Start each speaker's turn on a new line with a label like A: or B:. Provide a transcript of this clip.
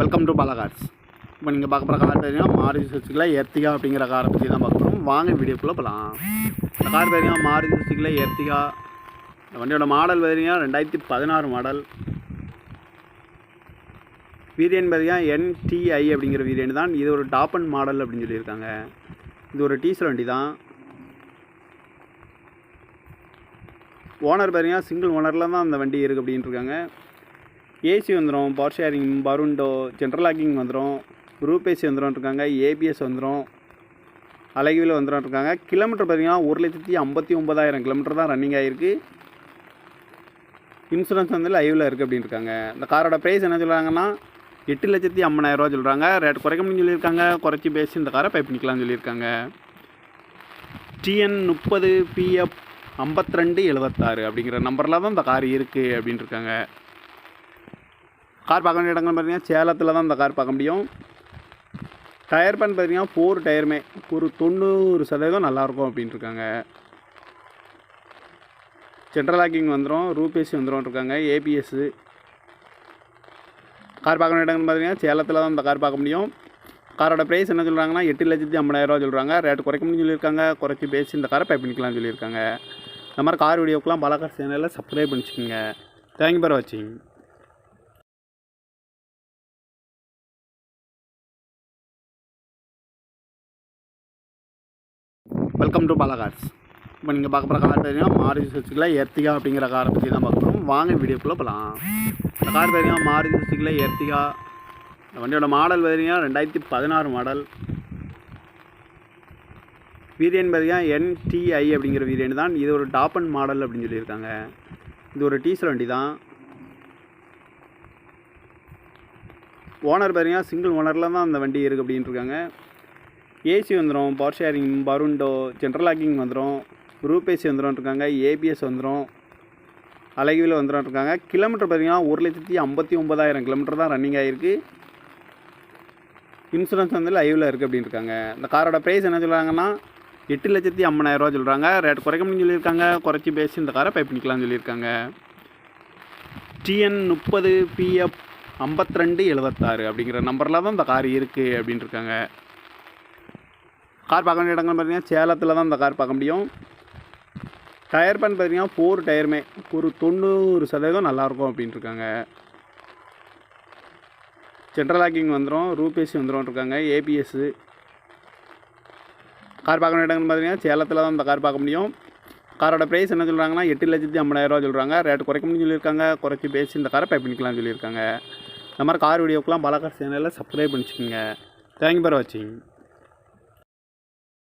A: Welcome to Bala cars. இப்போ நீங்கள் பார்க்க போகிற கார் பார்த்தீங்கன்னா மாருதி சுசுக்கியில் எர்டிகா அப்படிங்கிற காரை பற்றி தான் பார்க்க போகிறோம். வாங்க வீடியோக்குள்ளே போகலாம். இந்த கார் பார்த்தீங்கன்னா மாருதி சுசுக்கியில் எர்டிகா. இந்த வண்டியோட மாடல் பார்த்தீங்கன்னா 2016 மாடல். வேரியன்ட் பார்த்தீங்கன்னா NTI அப்படிங்கிற வேரியன்ட் தான். இது ஒரு டாப் அண்ட் மாடல் அப்படின்னு சொல்லியிருக்காங்க. இது ஒரு டீசல் வண்டி தான். ஓனர் பார்த்தீங்கன்னா சிங்கிள் ஓனரில் தான் அந்த வண்டி இருக்குது அப்படின்ட்டு இருக்காங்க. ஏசி வந்துடும், பவர் ஷேரிங், பருண்டோ, ஜென்ரல் லாக்கிங் வந்துடும், குரூப் ஏசி வந்துடும் இருக்காங்க, ABS வந்துடும், அழகிவில் வந்துடும் இருக்காங்க. கிலோமீட்டர் பார்த்தீங்கன்னா 1,59,000 கிலோமீட்டர் தான் ரன்னிங் ஆகிருக்கு. இன்சூரன்ஸ் வந்து லைவில் இருக்குது அப்படின்னு இருக்காங்க. இந்த காரோட ப்ரைஸ் என்ன சொல்கிறாங்கன்னா 8,50,000 சொல்கிறாங்க. ரேட் குறைக்க முடியும்னு சொல்லியிருக்காங்க. குறைச்சி பேசி இந்த காரை பை பண்ணிக்கலாம்னு சொல்லியிருக்காங்க. TN 30 PF 5276 அப்படிங்கிற நம்பரில் தான் இந்த கார் இருக்குது அப்படின்ட்டு இருக்காங்க. கார் பார்க்க வேண்டிய இடங்கள் பார்த்தீங்கன்னா சேலத்தில் தான் இந்த கார் பார்க்க முடியும். டயர் பேன் பார்த்தீங்கன்னா 4 டயருமே ஒரு 90% நல்லாயிருக்கும் அப்படின்ட்டு இருக்காங்க. ஜென்ரல் லாக்கிங் வந்துடும், ரூப் ஏசி வந்துடும் இருக்காங்க, ABS. கார் பார்க்க வேண்டிய இடங்கள் பார்த்தீங்கன்னா சேலத்தில் தான் இந்த கார் பார்க்க முடியும். காரோட ப்ரைஸ் என்ன சொல்கிறாங்கன்னா 8,50,000 சொல்கிறாங்க. ரேட் குறைக்க முடியும்னு சொல்லியிருக்காங்க. குறைச்சி பேசி இந்த காரை பை பண்ணிக்கலாம்னு சொல்லியிருக்காங்க. இந்த மாதிரி கார் வீடியோக்கெலாம் பாலா கார்ஸ் சேனலில் சப்ஸ்கிரைப் பண்ணிச்சுக்கோங்க. தேங்க்யூ ஃபார் வாட்சிங். Welcome to Bala cars. இப்போ நீங்கள் பார்க்க போகிற கார் பார்த்தீங்கன்னா மாருதி சுசுக்கியில் எர்டிகா அப்படிங்கிற காரை பற்றி தான் பார்க்க போகிறோம். வாங்க வீடியோக்குள்ளே போகலாம். இந்த கார் பார்த்தீங்கன்னா மாருதி சுசுக்கியில் எர்டிகா. இந்த வண்டியோட மாடல் பார்த்தீங்கன்னா 2016 மாடல். வேரியன்ட் பார்த்தீங்கன்னா NTI அப்படிங்கிற வேரியன்ட் தான். இது ஒரு டாப் அண்ட் மாடல் அப்படின்னு சொல்லியிருக்காங்க. இது ஒரு டீசல் வண்டி தான். ஓனர் பார்த்தீங்கன்னா சிங்கிள் ஓனரில் தான் அந்த வண்டி இருக்குது அப்படின்ட்டு இருக்காங்க. ஏசி வந்துடும், பவர் ஷேரிங், பருண்டோ, ஜென்ரல் லாக்கிங் வந்துடும், குரூப் ஏசி வந்துடும் இருக்காங்க, ABS வந்துடும், அழகிவில் வந்துடும் இருக்காங்க. கிலோமீட்டர் பார்த்தீங்கன்னா 1,59,000 கிலோமீட்டர் தான் ரன்னிங் ஆகிருக்கு. இன்சூரன்ஸ் வந்து லைவில் இருக்குது அப்படின்னு இருக்காங்க. இந்த காரோட ப்ரைஸ் என்ன சொல்கிறாங்கன்னா 8,50,000 சொல்கிறாங்க. ரேட் குறைக்க முடியும்னு சொல்லியிருக்காங்க. குறைச்சி பேசி இந்த காரை பை பண்ணிக்கலாம்னு சொல்லியிருக்காங்க. TN 30 PF 5276 அப்படிங்கிற நம்பரில் தான் இந்த கார் இருக்குது அப்படின்ட்டு இருக்காங்க. கார் பார்க்க வேண்டிய இடங்கள் பார்த்தீங்கன்னா சேலத்தில் தான் இந்த கார் பார்க்க முடியும். டயர் பேன் பார்த்தீங்கன்னா 4 டயருமே ஒரு 90% நல்லாயிருக்கும் அப்படின்ட்டு இருக்காங்க. ஜென்ரல் லாக்கிங் வந்துடும், ரூப் ஏசி வந்துடும் இருக்காங்க, ABS. கார் பார்க்க வேண்டிய இடங்கள் பார்த்தீங்கன்னா சேலத்தில் தான் இந்த கார் பார்க்க முடியும். காரோட ப்ரைஸ் என்ன சொல்கிறாங்கன்னா 8,50,000 சொல்கிறாங்க. ரேட் குறைக்க முடியும்னு சொல்லியிருக்காங்க. குறைச்சி பேசி இந்த காரை பை பண்ணிக்கலாம்னு சொல்லியிருக்காங்க. இந்த மாதிரி கார் வீடியோக்கெலாம் பாலா கார்ஸ் சேனலில் சப்ஸ்கிரைப் பண்ணிச்சுக்கோங்க. தேங்க்யூ ஃபார் வாட்சிங்.